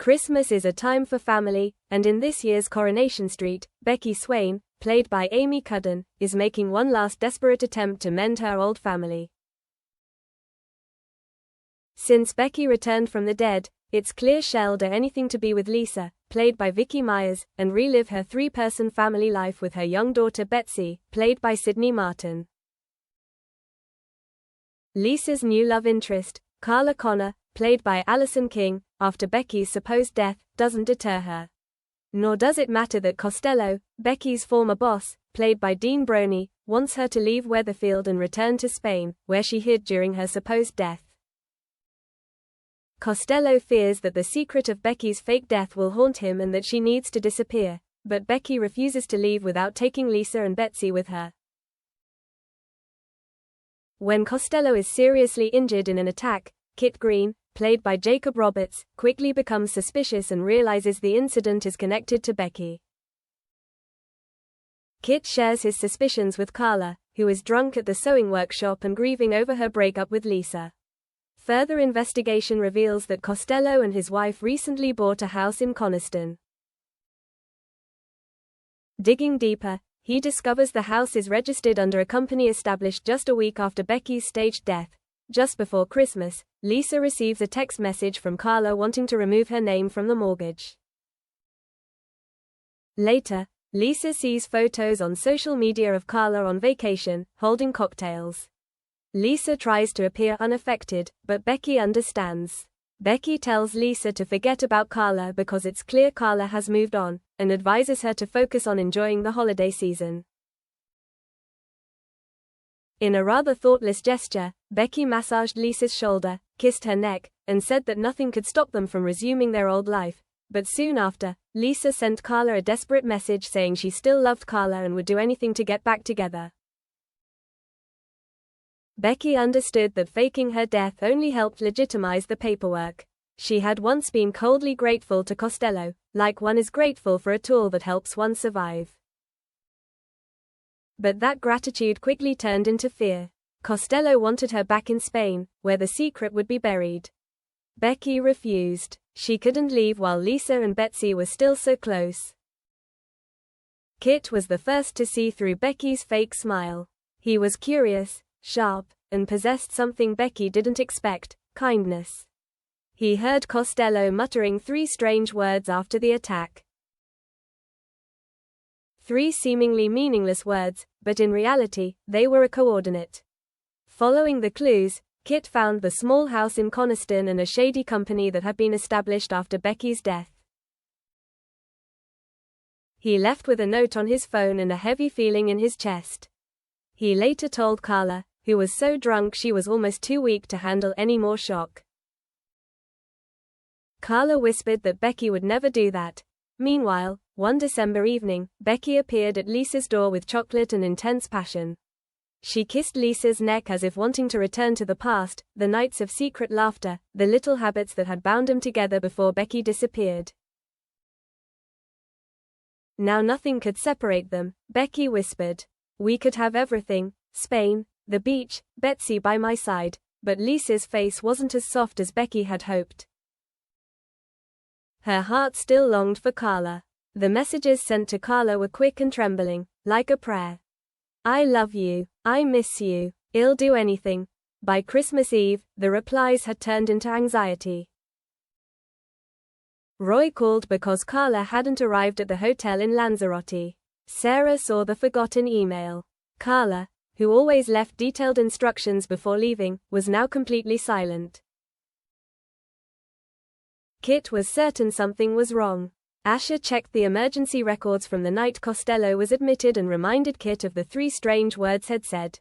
Christmas is a time for family, and in this year's Coronation Street, Becky Swain, played by Amy Cudden, is making one last desperate attempt to mend her old family. Since Becky returned from the dead, it's clear she'll do anything to be with Lisa, played by Vicky Myers, and relive her three-person family life with her young daughter Betsy, played by Sydney Martin. Lisa's new love interest, Carla Connor, played by Alison King, after Becky's supposed death, doesn't deter her. Nor does it matter that Costello, Becky's former boss, played by Dean Broney, wants her to leave Weatherfield and return to Spain, where she hid during her supposed death. Costello fears that the secret of Becky's fake death will haunt him and that she needs to disappear, but Becky refuses to leave without taking Lisa and Betsy with her. When Costello is seriously injured in an attack, Kit Green, played by Jacob Roberts, quickly becomes suspicious and realizes the incident is connected to Becky. Kit shares his suspicions with Carla, who is drunk at the sewing workshop and grieving over her breakup with Lisa. Further investigation reveals that Costello and his wife recently bought a house in Coniston. Digging deeper, he discovers the house is registered under a company established just a week after Becky's staged death. Just before Christmas, Lisa receives a text message from Carla wanting to remove her name from the mortgage. Later, Lisa sees photos on social media of Carla on vacation, holding cocktails. Lisa tries to appear unaffected, but Becky understands. Becky tells Lisa to forget about Carla because it's clear Carla has moved on, and advises her to focus on enjoying the holiday season. In a rather thoughtless gesture, Becky massaged Lisa's shoulder, kissed her neck, and said that nothing could stop them from resuming their old life. But soon after, Lisa sent Carla a desperate message saying she still loved Carla and would do anything to get back together. Becky understood that faking her death only helped legitimize the paperwork. She had once been coldly grateful to Costello, like one is grateful for a tool that helps one survive. But that gratitude quickly turned into fear. Costello wanted her back in Spain, where the secret would be buried. Becky refused. She couldn't leave while Lisa and Betsy were still so close. Kit was the first to see through Becky's fake smile. He was curious, sharp, and possessed something Becky didn't expect: kindness. He heard Costello muttering three strange words after the attack. Three seemingly meaningless words, but in reality, they were a coordinate. Following the clues, Kit found the small house in Coniston and a shady company that had been established after Becky's death. He left with a note on his phone and a heavy feeling in his chest. He later told Carla, who was so drunk she was almost too weak to handle any more shock. Carla whispered that Becky would never do that. Meanwhile, one December evening, Becky appeared at Lisa's door with chocolate and intense passion. She kissed Lisa's neck as if wanting to return to the past, the nights of secret laughter, the little habits that had bound them together before Becky disappeared. Now nothing could separate them, Becky whispered. We could have everything: Spain, the beach, Betsy by my side. But Lisa's face wasn't as soft as Becky had hoped. Her heart still longed for Carla. The messages sent to Carla were quick and trembling, like a prayer. I love you, I miss you, I'll do anything. By Christmas Eve, the replies had turned into anxiety. Roy called because Carla hadn't arrived at the hotel in Lanzarote. Sarah saw the forgotten email. Carla, who always left detailed instructions before leaving, was now completely silent. Kit was certain something was wrong. Asher checked the emergency records from the night Costello was admitted and reminded Kit of the three strange words had said.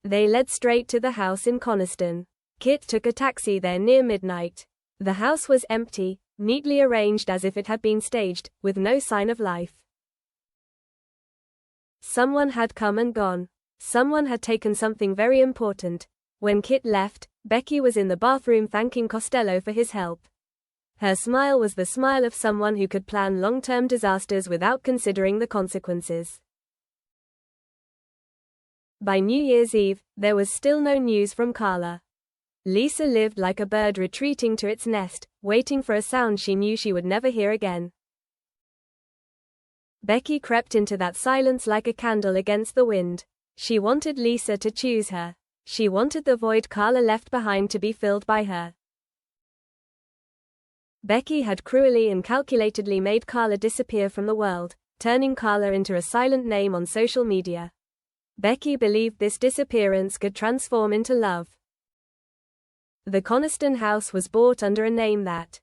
They led straight to the house in Coniston. Kit took a taxi there near midnight. The house was empty, neatly arranged as if it had been staged, with no sign of life. Someone had come and gone. Someone had taken something very important. When Kit left, Becky was in the bathroom thanking Costello for his help. Her smile was the smile of someone who could plan long-term disasters without considering the consequences. By New Year's Eve, there was still no news from Carla. Lisa lived like a bird retreating to its nest, waiting for a sound she knew she would never hear again. Becky crept into that silence like a candle against the wind. She wanted Lisa to choose her. She wanted the void Carla left behind to be filled by her. Becky had cruelly and calculatedly made Carla disappear from the world, turning Carla into a silent name on social media. Becky believed this disappearance could transform into love. The Coniston house was bought under a name that